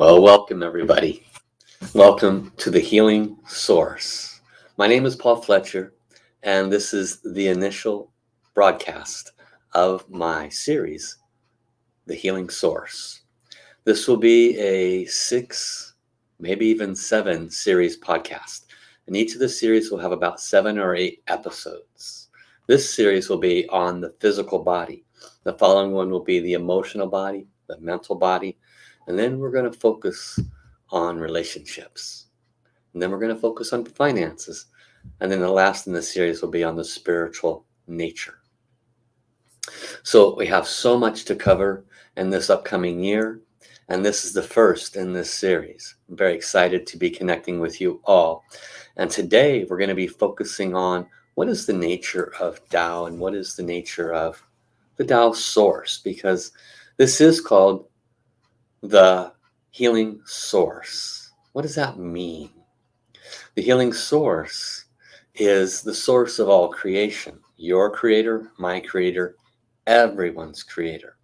Well, welcome everybody. Welcome to the Healing Source. My name is Paul Fletcher, and this is the initial broadcast of my series, The Healing Source. This will be a 6, maybe even 7 series podcast, and each of the series will have about 7 or 8 episodes. This series will be on the physical body. The following one will be the emotional body, the mental body, and then we're going to focus on relationships. And then we're going to focus on finances. And then the last in the series will be on the spiritual nature. So we have so much to cover in this upcoming year. And this is the first in this series. I'm very excited to be connecting with you all. And today we're going to be focusing on what is the nature of Tao and what is the nature of the Tao source, because this is called the healing source. What does that mean? The healing source is the source of all creation. Your creator, my creator, everyone's creator.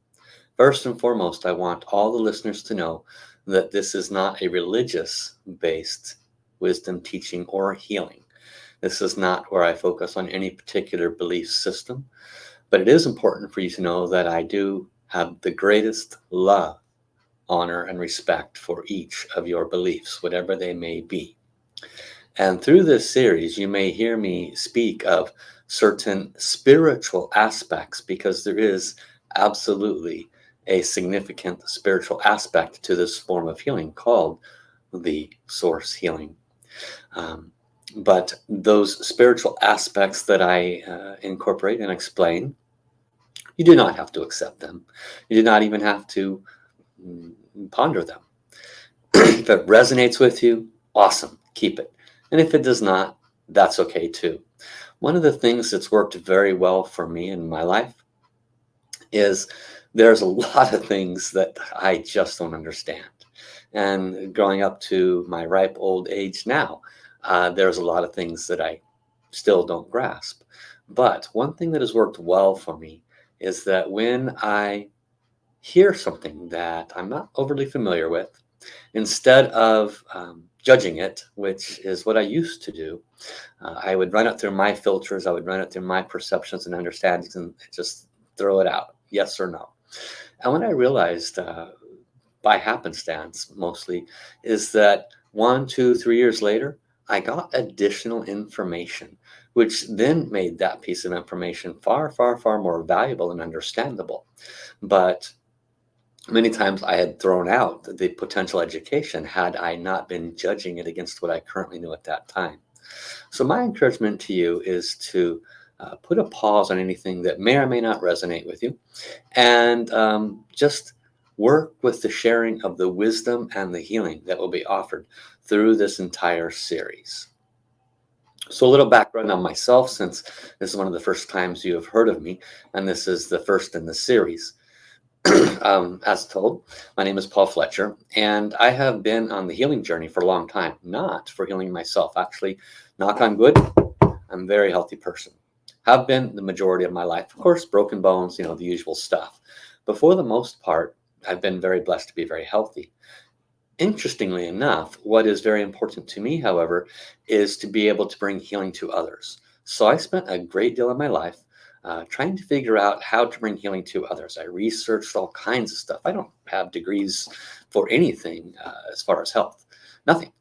First and foremost, I want all the listeners to know that this is not a religious-based wisdom teaching or healing. This is not where I focus on any particular belief system, but it is important for you to know that I do have the greatest love, honor, and respect for each of your beliefs, whatever they may be. And through this series, you may hear me speak of certain spiritual aspects, because there is absolutely a significant spiritual aspect to this form of healing called the source healing. But those spiritual aspects that I incorporate and explain, you do not have to accept them. You do not even have to ponder them. If it resonates with you, awesome, keep it. And if it does not, that's okay too. One of the things that's worked very well for me in my life is there's a lot of things that I just don't understand. And growing up to my ripe old age now, there's a lot of things that I still don't grasp. But one thing that has worked well for me is that when I hear something that I'm not overly familiar with, instead of judging it, which is what I used to do, I would run it through my filters, I would run it through my perceptions and understandings and just throw it out, yes or no. And what I realized by happenstance mostly is that 1, 2, 3 years later, I got additional information, which then made that piece of information far, far, far more valuable and understandable. But many times I had thrown out the potential education had I not been judging it against what I currently knew at that time. So my encouragement to you is to put a pause on anything that may or may not resonate with you, and just work with the sharing of the wisdom and the healing that will be offered through this entire series. So a little background on myself, since this is one of the first times you have heard of me, and this is the first in the series. As told, my name is Paul Fletcher, and I have been on the healing journey for a long time, not for healing myself. Actually, knock on wood, I'm a very healthy person. Have been the majority of my life. Of course, broken bones, the usual stuff. But for the most part, I've been very blessed to be very healthy. Interestingly enough, what is very important to me, however, is to be able to bring healing to others. So I spent a great deal of my life trying to figure out how to bring healing to others. I researched all kinds of stuff. I don't have degrees for anything as far as health, nothing.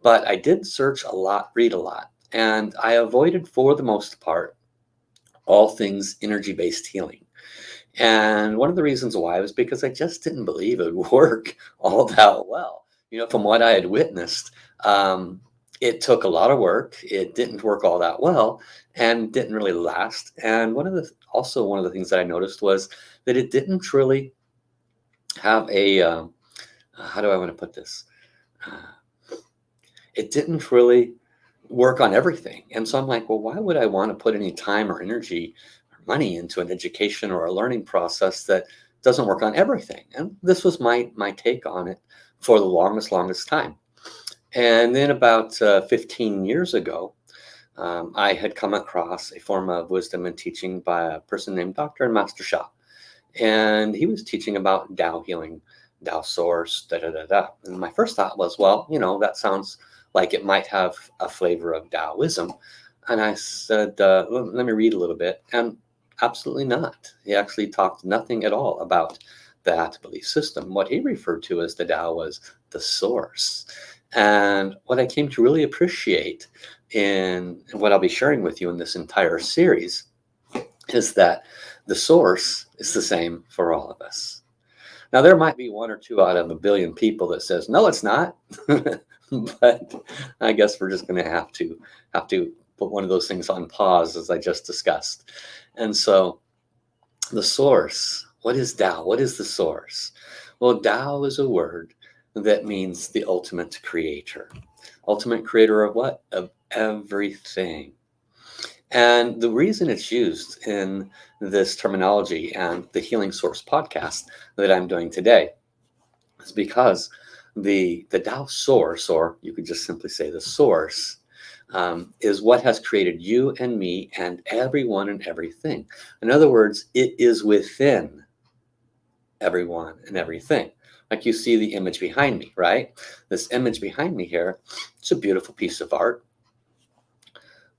But I did search a lot, read a lot, and I avoided, for the most part, all things energy-based healing. And one of the reasons why was because I just didn't believe it would work all that well. From what I had witnessed, it took a lot of work. It didn't work all that well and didn't really last. And one of the things that I noticed was that it didn't really have a, how do I want to put this? It didn't really work on everything. And so I'm like, well, why would I want to put any time or energy or money into an education or a learning process that doesn't work on everything? And this was my take on it for the longest time. And then about 15 years ago, I had come across a form of wisdom and teaching by a person named Dr. and Master Sha. And he was teaching about Tao healing Tao source, da da da da. And my first thought was, well, that sounds like it might have a flavor of Taoism. And I said, let me read a little bit. And absolutely not. He actually talked nothing at all about that belief system. What he referred to as the Tao was the source. And what I came to really appreciate in what I'll be sharing with you in this entire series is that the source is the same for all of us. Now, there might be one or two out of a billion people that says, no, it's not. But I guess we're just going to have to put one of those things on pause, as I just discussed. And so the source, what is Tao? What is the source? Well, Tao is a word that means the ultimate creator. Ultimate creator of what? Of everything. And the reason it's used in this terminology and the Healing Source podcast that I'm doing today is because the Tao source, or you could just simply say the source, is what has created you and me and everyone and everything. In other words, it is within everyone and everything. Like you see the image behind me, right? This image behind me here, it's a beautiful piece of art.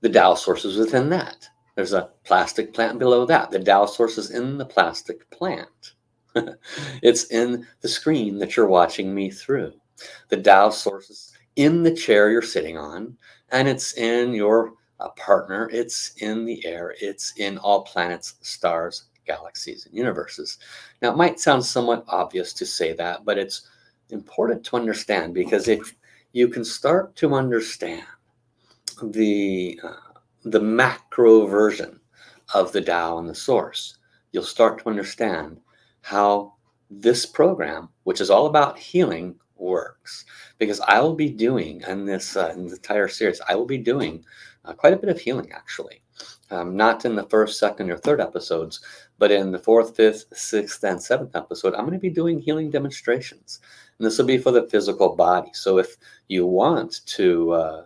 The Tao source is within that. There's a plastic plant below that. The Tao source is in the plastic plant. It's in the screen that you're watching me through. The Tao source is in the chair you're sitting on, and it's in your partner. It's in the air. It's in all planets, stars, galaxies, and universes. Now, it might sound somewhat obvious to say that, but it's important to understand, because if you can start to understand the macro version of the Tao and the source, you'll start to understand how this program, which is all about healing, works. Because I will be doing in this in the entire series, I will be doing quite a bit of healing, actually. Not in the first, second, or third episodes, but in the fourth, fifth, sixth, and seventh episode, I'm going to be doing healing demonstrations. And this will be for the physical body. So if you want to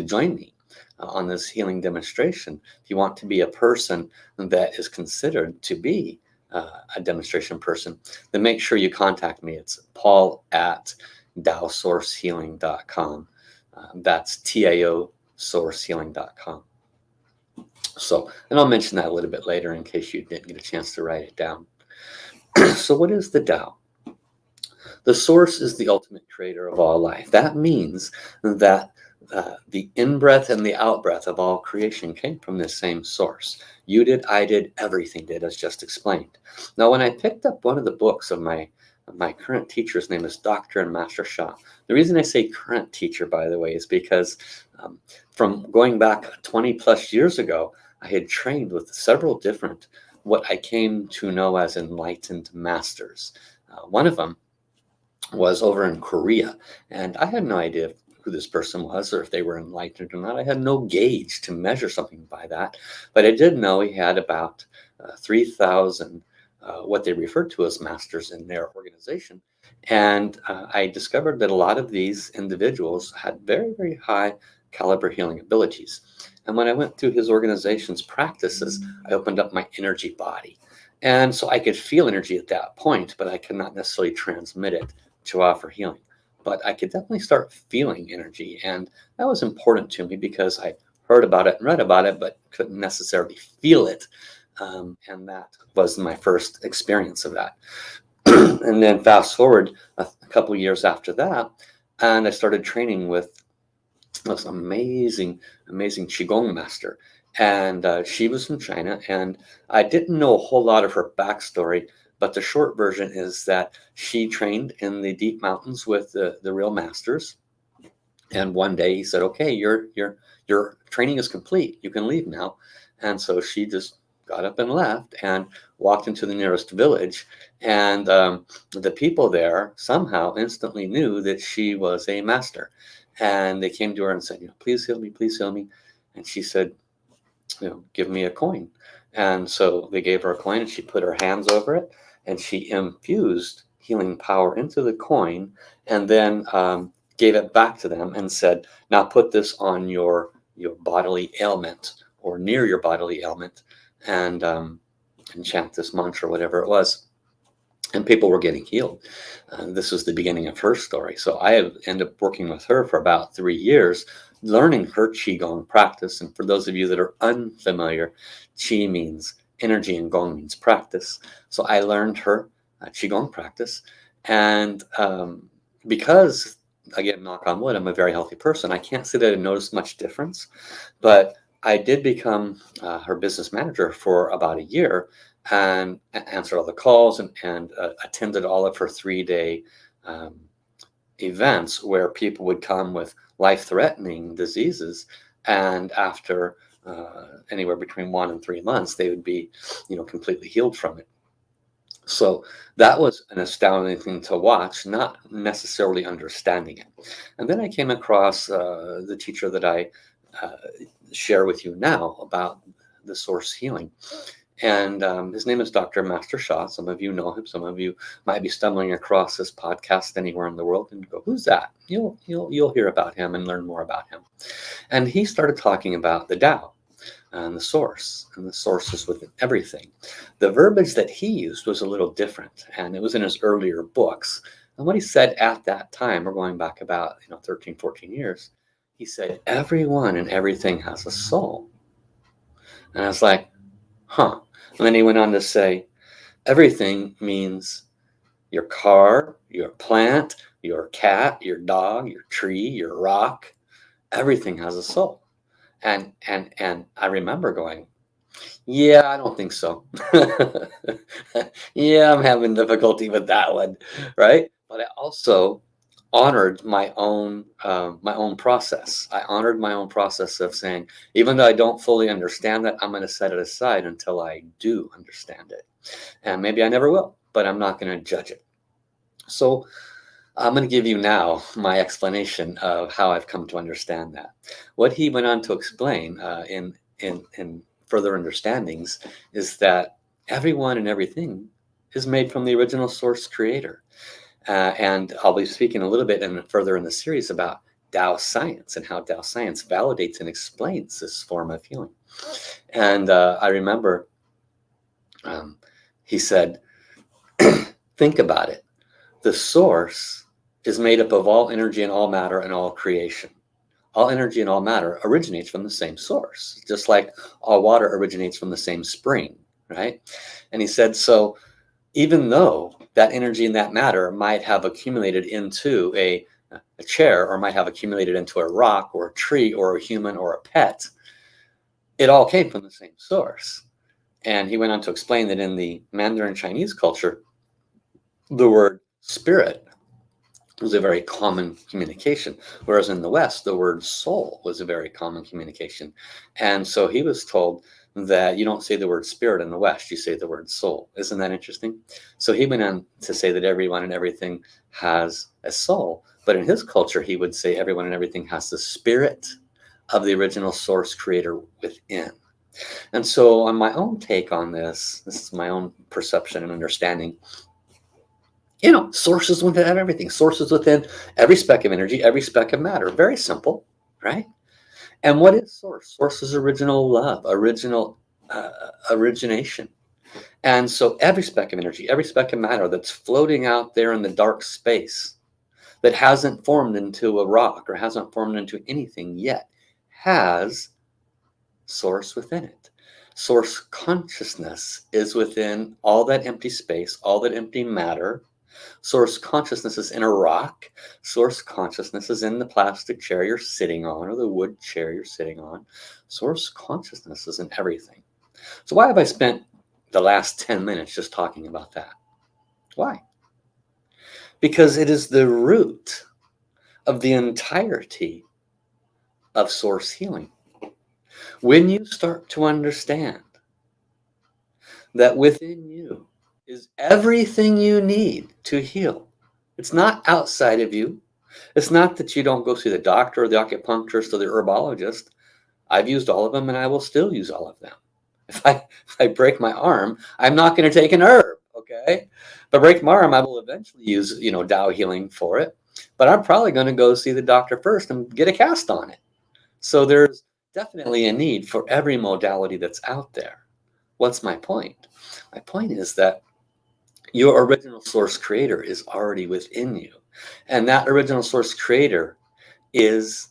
join me on this healing demonstration, if you want to be a person that is considered to be a demonstration person, then make sure you contact me. It's paul@taosourcehealing.com. That's TAO sourcehealing.com. So, and I'll mention that a little bit later in case you didn't get a chance to write it down. So what is the Tao? The source is the ultimate creator of all life. That means that the in-breath and the out-breath of all creation came from this same source. You did, I did, everything did, as just explained. Now, when I picked up one of the books of my current teacher's name is Dr. and Master Sha. The reason I say current teacher, by the way, is because from going back 20 plus years ago, I had trained with several different, what I came to know as enlightened masters. One of them was over in Korea, and I had no idea who this person was or if they were enlightened or not. I had no gauge to measure something by that, but I did know he had about 3,000 what they referred to as masters in their organization. And I discovered that a lot of these individuals had very, very high caliber healing abilities. And when I went through his organization's practices, I opened up my energy body. And so I could feel energy at that point, but I could not necessarily transmit it to offer healing. But I could definitely start feeling energy. And that was important to me because I heard about it and read about it, but couldn't necessarily feel it. And that was my first experience of that. And then fast forward a couple of years after that, and I started training with this amazing Qigong master. And she was from China, and I didn't know a whole lot of her backstory, but the short version is that she trained in the deep mountains with the real masters. And one day he said, okay, your training is complete. You can leave now. And so she just got up and left and walked into the nearest village. And the people there somehow instantly knew that she was a master. And they came to her and said, please heal me, please heal me. And she said, give me a coin. And so they gave her a coin, and she put her hands over it, and she infused healing power into the coin, and then gave it back to them and said, now put this on your bodily ailment or near your bodily ailment, and chant this mantra, whatever it was. and people were getting healed. This was the beginning of her story. So I have ended up working with her for about 3 years, learning her Qigong practice. And for those of you that are unfamiliar, Qi means energy and Gong means practice. So I learned her Qigong practice. And because, again, knock on wood, I'm a very healthy person, I can't say that I noticed much difference. But I did become her business manager for about a year, and answered all the calls and attended all of her 3-day events where people would come with life-threatening diseases, and after anywhere between 1 and 3 months, they would be, completely healed from it. So that was an astounding thing to watch, not necessarily understanding it. And then I came across the teacher that I share with you now about the source healing. And his name is Dr. Master Sha. Some of you know him. Some of you might be stumbling across this podcast anywhere in the world and go, "Who's that?" You'll hear about him and learn more about him. And he started talking about the Tao and the source is within everything. The verbiage that he used was a little different, and it was in his earlier books. And what he said at that time, we're going back about 13, 14 years, he said, everyone and everything has a soul. And I was like, huh. And then he went on to say, everything means your car, your plant, your cat, your dog, your tree, your rock. Everything has a soul. And I remember going, yeah, I don't think so. Yeah, I'm having difficulty with that one, right? But I also honored my own process. I honored my own process of saying, even though I don't fully understand that, I'm going to set it aside until I do understand it. And maybe I never will, but I'm not going to judge it. So I'm going to give you now my explanation of how I've come to understand that. What he went on to explain in further understandings is that everyone and everything is made from the original source creator. And I'll be speaking a little bit further in the series about Tao science and how Tao science validates and explains this form of healing. And I remember he said, think about it. The source is made up of all energy and all matter and all creation. All energy and all matter originates from the same source, just like all water originates from the same spring, right? And he said, so even though that energy and that matter might have accumulated into a chair, or might have accumulated into a rock or a tree or a human or a pet, it all came from the same source. And he went on to explain that in the Mandarin Chinese culture, the word spirit was a very common communication, whereas in the West, the word soul was a very common communication. And so he was told that you don't say the word spirit in the West, you say the word soul. Isn't that interesting? So he went on to say that everyone and everything has a soul, but in his culture, he would say everyone and everything has the spirit of the original source creator within. And so on my own take on this is my own perception and understanding. Sources within everything, sources within every speck of energy, every speck of matter. Very simple, right? And what is source? Source is original love, original origination. And so every speck of energy, every speck of matter that's floating out there in the dark space that hasn't formed into a rock or hasn't formed into anything yet has source within it. Source consciousness is within all that empty space, all that empty matter. Source consciousness is in a rock. Source consciousness is in the plastic chair you're sitting on or the wood chair you're sitting on. Source consciousness is in everything. So why have I spent the last 10 minutes just talking about that? Why? Because it is the root of the entirety of source healing. When you start to understand that within you is everything you need to heal. It's not outside of you. It's not that you don't go see the doctor or the acupuncturist or the herbologist. I've used all of them and I will still use all of them. If I break my arm, I'm not going to take an herb, okay? If I break my arm, I will eventually use, Tao healing for it. But I'm probably going to go see the doctor first and get a cast on it. So there's definitely a need for every modality that's out there. What's my point? My point is that Your original source creator is already within you. And that original source creator is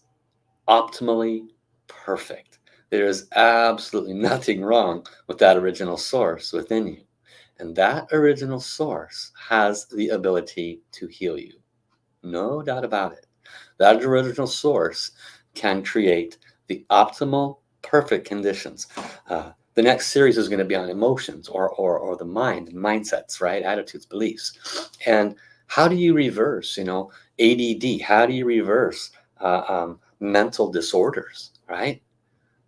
optimally perfect. There is absolutely nothing wrong with that original source within you. And that original source has the ability to heal you. No doubt about it. That original source can create the optimal, perfect conditions. The next series is going to be on emotions or the mind and mindsets, right? Attitudes, beliefs. And how do you reverse, ADD? How do you reverse mental disorders, right?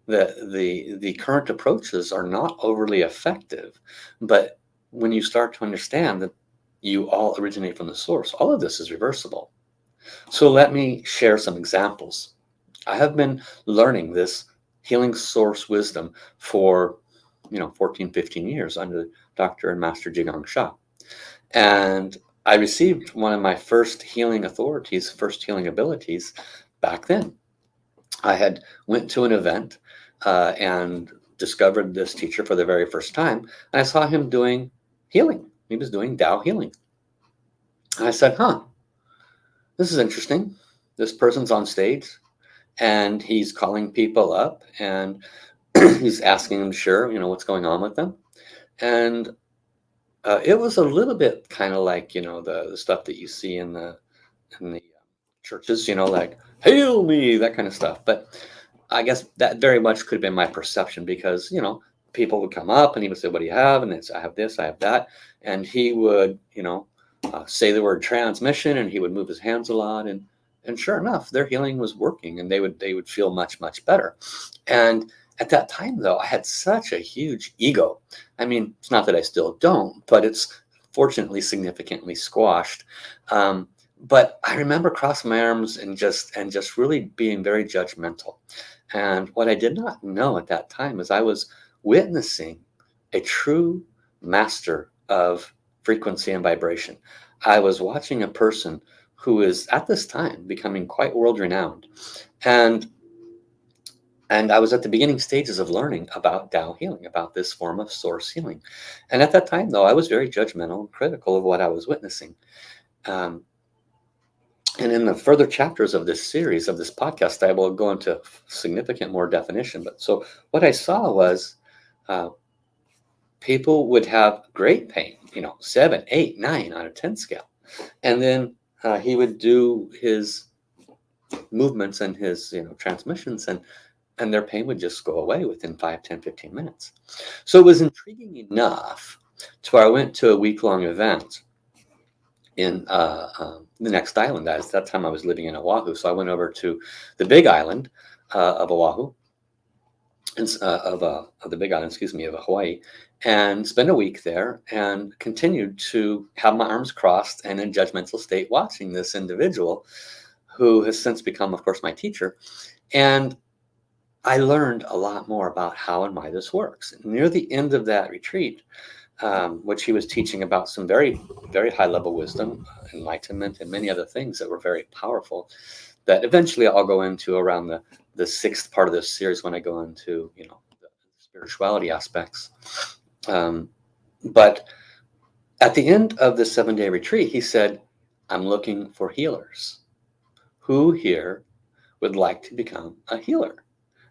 The current approaches are not overly effective, but when you start to understand that you all originate from the source, all of this is reversible. So let me share some examples. I have been learning this healing source wisdom for 14, 15 years under Dr. and Master Jigong Sha. And I received one of my first healing authorities, first healing abilities back then. I had went to an event and discovered this teacher for the very first time. And I saw him doing healing. He was doing Tao healing. And I said, this is interesting. This person's on stage and he's calling people up and he's asking them, sure, what's going on with them. And it was a little bit kind of like, the stuff that you see in the churches, like, heal me, that kind of stuff. But I guess that very much could have been my perception because, people would come up and he would say, what do you have? And it's, I have this, I have that. And he would, say the word transmission and he would move his hands a lot. And sure enough, their healing was working and they would feel much, much better. And at that time, though, I had such a huge ego. I mean, it's not that I still don't, but it's fortunately significantly squashed. But I remember crossing my arms and just really being very judgmental. And what I did not know at that time is I was witnessing a true master of frequency and vibration. I was watching a person who is at this time becoming quite world renowned. And I was at the beginning stages of learning about Tao healing, about this form of source healing. And at that time, though, I was very judgmental and critical of what I was witnessing. And in the further chapters of this series, of this podcast, I will go into significant more definition. But so what I saw was people would have great pain, 7, 8, 9 on a 10 scale. And then he would do his movements and his, transmissions and their pain would just go away within 5, 10, 15 minutes. So it was intriguing enough to where I went to a week-long event in the next island. At that time I was living in Oahu. So I went over to the big island of Oahu, of the big island, of Hawaii, and spent a week there and continued to have my arms crossed and in judgmental state watching this individual who has since become, of course, my teacher. And I learned a lot more about how and why this works. Near the end of that retreat, which he was teaching about some very, very high level wisdom, enlightenment, and many other things that were very powerful, that eventually I'll go into around the sixth part of this series when I go into, the spirituality aspects. But at the end of the 7-day retreat, he said, I'm looking for healers. Who here would like to become a healer?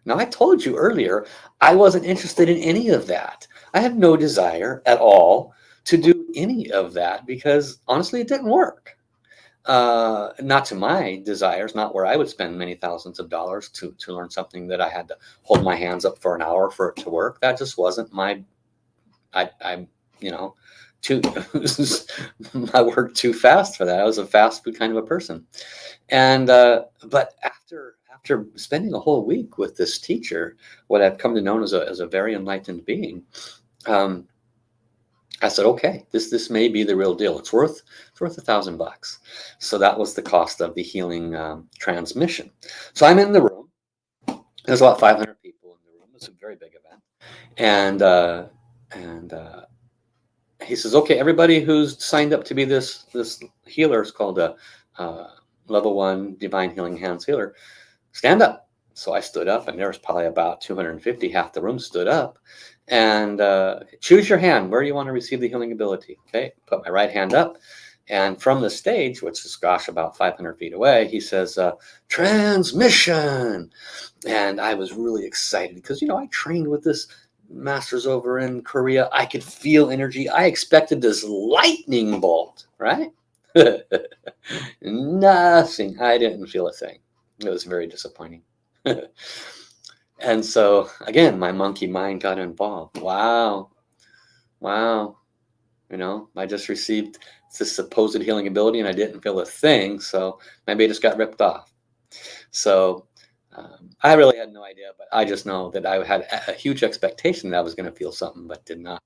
Now, I told you earlier, I wasn't interested in any of that. I had no desire at all to do any of that because honestly, it didn't work. Not to my desires, not where I would spend many thousands of dollars to learn something that I had to hold my hands up for an hour for it to work. That just wasn't my, I worked too fast for that. I was a fast food kind of a person. And, but after spending a whole week with this teacher, what I've come to know as a very enlightened being, I said, okay, this may be the real deal. It's worth $1,000. So that was the cost of the healing transmission. So I'm in the room. There's about 500 people in the room. It's a very big event. And he says, okay, everybody who's signed up to be this healer is called a level 1 divine healing hands healer. Stand up. So I stood up, and there was probably about 250, half the room stood up. And choose your hand. Where do you want to receive the healing ability? Okay, put my right hand up. And from the stage, which is, gosh, about 500 feet away, he says, transmission. And I was really excited because, I trained with this masters over in Korea. I could feel energy. I expected this lightning bolt, right? Nothing. I didn't feel a thing. It was very disappointing. And so, again, my monkey mind got involved. Wow. I just received this supposed healing ability and I didn't feel a thing. So maybe I just got ripped off. So I really had no idea, but I just know that I had a huge expectation that I was going to feel something, but did not.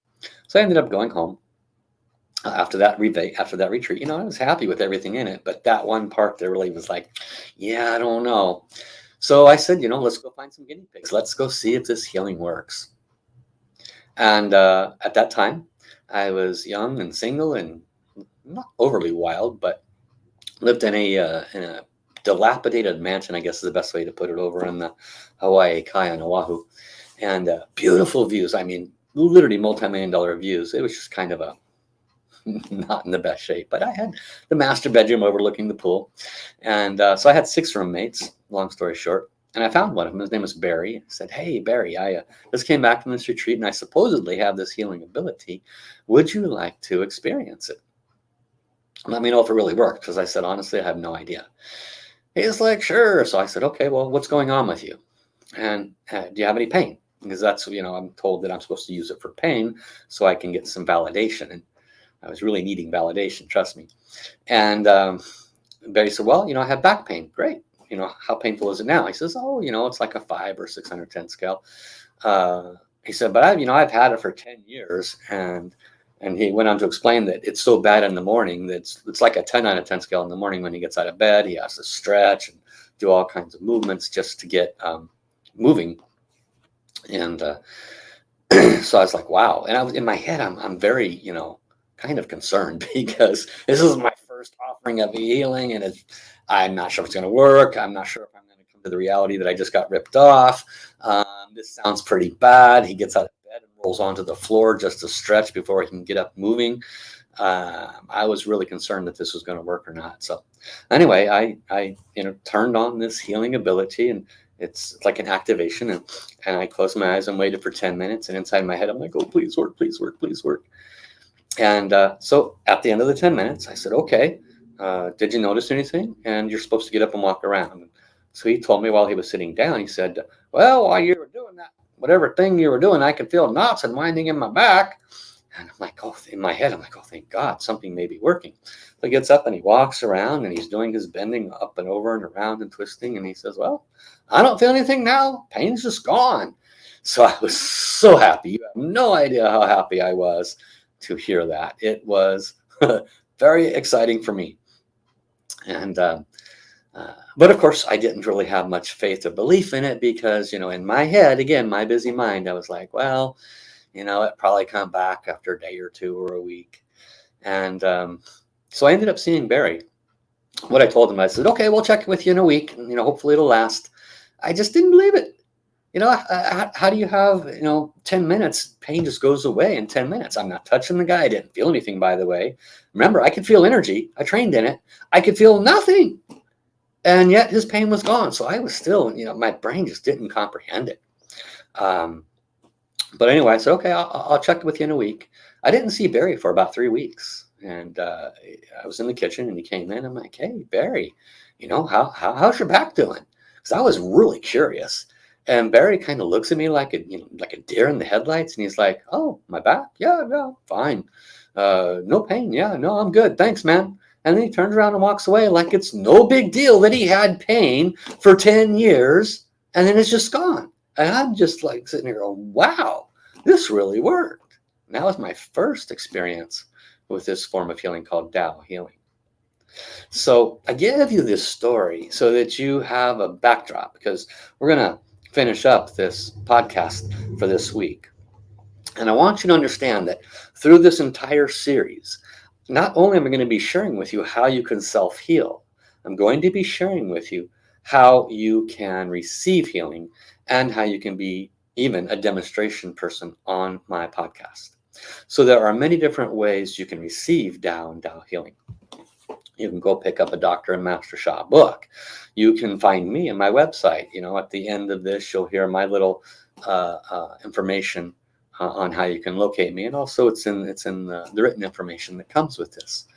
So I ended up going home after that retreat. I was happy with everything in it, but that one part there really was like, yeah, I don't know. So I said, let's go find some guinea pigs. Let's go see if this healing works. And at that time, I was young and single and not overly wild, but lived in a dilapidated mansion, I guess is the best way to put it, over in the Hawaii Kai on Oahu. And beautiful views. I mean, literally multi-million-dollar views. It was just kind of not in the best shape, but I had the master bedroom overlooking the pool. And so I had 6 roommates, long story short. And I found one of them. His name was Barry. I said, hey, Barry, I just came back from this retreat and I supposedly have this healing ability. Would you like to experience it? Let me know if it really worked, because I said, honestly, I have no idea. He's like, sure. So I said, okay, well, what's going on with you? And do you have any pain? Because that's, I'm told that I'm supposed to use it for pain so I can get some validation. And I was really needing validation, trust me. And Barry said, well, I have back pain. Great. How painful is it now? He says, oh, it's like a 5 or 610 scale. He said, but I've had it for 10 years. And he went on to explain that it's so bad in the morning that it's like a 10 out of 10 scale in the morning. When he gets out of bed, he has to stretch and do all kinds of movements just to get moving. And so I was like, wow. And I was in my head, I'm very, kind of concerned, because this is my first offering of healing, and I'm not sure if it's going to work. I'm not sure if I'm going to come to the reality that I just got ripped off. This sounds pretty bad. He gets out of bed and rolls onto the floor just to stretch before he can get up moving. I was really concerned that this was going to work or not. So anyway, I turned on this healing ability, and it's like an activation, and I closed my eyes and waited for 10 minutes. And inside my head, I'm like, oh, please work, please work, please work. And so at the end of the 10 minutes, I said, okay, did you notice anything? And you're supposed to get up and walk around. So he told me while he was sitting down, he said, well, while you were doing that, whatever thing you were doing, I could feel knots and winding in my back. And I'm like, oh, in my head, I'm like, oh, thank God, something may be working. So he gets up and he walks around and he's doing his bending up and over and around and twisting. And he says, well, I don't feel anything now. Pain's just gone. So I was so happy. You have no idea how happy I was to hear that. It was very exciting for me. And, but of course, I didn't really have much faith or belief in it, because, in my head, again, my busy mind, I was like, well, it probably come back after a day or 2 or a week. And so I ended up seeing Barry. What I told him, I said, okay, we'll check with you in a week. And, hopefully it'll last. I just didn't believe it. How do you have, 10 minutes, pain just goes away in 10 minutes. I'm not touching the guy. I didn't feel anything, by the way. Remember, I could feel energy. I trained in it. I could feel nothing. And yet his pain was gone. So I was still, my brain just didn't comprehend it. But anyway, I said, okay, I'll check with you in a week. I didn't see Barry for about 3 weeks. And I was in the kitchen and he came in. I'm like, hey, Barry, how's your back doing? Because I was really curious. And Barry kind of looks at me like a deer in the headlights. And he's like, oh, my back? Yeah, fine. No pain. Yeah, no, I'm good. Thanks, man. And then he turns around and walks away like it's no big deal that he had pain for 10 years. And then it's just gone. And I'm just like sitting here going, wow, this really worked. And that was my first experience with this form of healing called Tao healing. So I gave you this story so that you have a backdrop, because we're going to finish up this podcast for this week. And I want you to understand that through this entire series, not only am I going to be sharing with you how you can self-heal, I'm going to be sharing with you how you can receive healing and how you can be even a demonstration person on my podcast. So there are many different ways you can receive Tao and Tao healing. You can go pick up a Dr. and Master Sha book. You can find me on my website. At the end of this, you'll hear my little information on how you can locate me, and also it's in the written information that comes with this.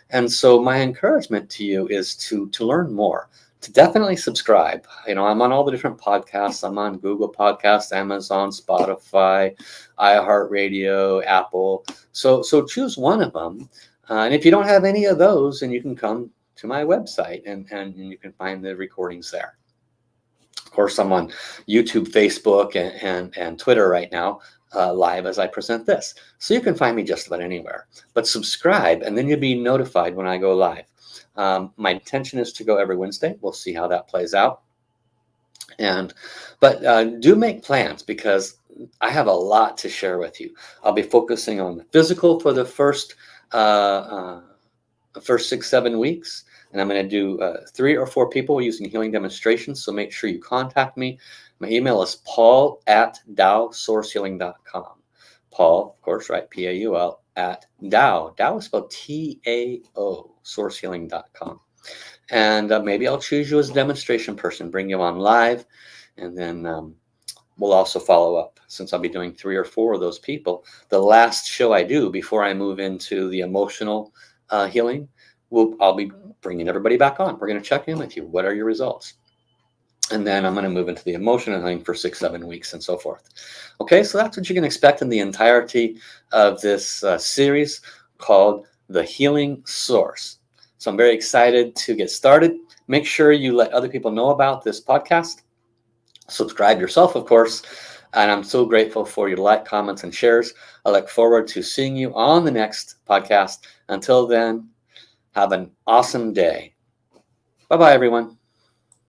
And so my encouragement to you is to learn more, to definitely subscribe. I'm on all the different podcasts. I'm on Google Podcasts, Amazon, Spotify, iHeartRadio, Apple. So choose one of them. And if you don't have any of those, then you can come to my website and you can find the recordings there. Of course, I'm on YouTube, Facebook, and Twitter right now, live as I present this. So you can find me just about anywhere. But subscribe, and then you'll be notified when I go live. My intention is to go every Wednesday. We'll see how that plays out. But do make plans, because I have a lot to share with you. I'll be focusing on the physical for the first 6-7 weeks, and I'm going to do 3 or 4 people using healing demonstrations. So make sure you contact me. My email is paul@taosourcehealing.com. Paul, of course, right? Paul at Tao. Tao is spelled Tao, sourcehealing.com. And maybe I'll choose you as a demonstration person, bring you on live, and then we'll also follow up, since I'll be doing 3 or 4 of those people. The last show I do before I move into the emotional healing, I'll be bringing everybody back on. We're going to check in with you. What are your results? And then I'm going to move into the emotional healing for 6-7 weeks and so forth. Okay, so that's what you can expect in the entirety of this series called The Healing Source. So I'm very excited to get started. Make sure you let other people know about this podcast. Subscribe yourself, of course. And I'm so grateful for your like, comments, and shares. I look forward to seeing you on the next podcast. Until then, have an awesome day. Bye-bye, everyone.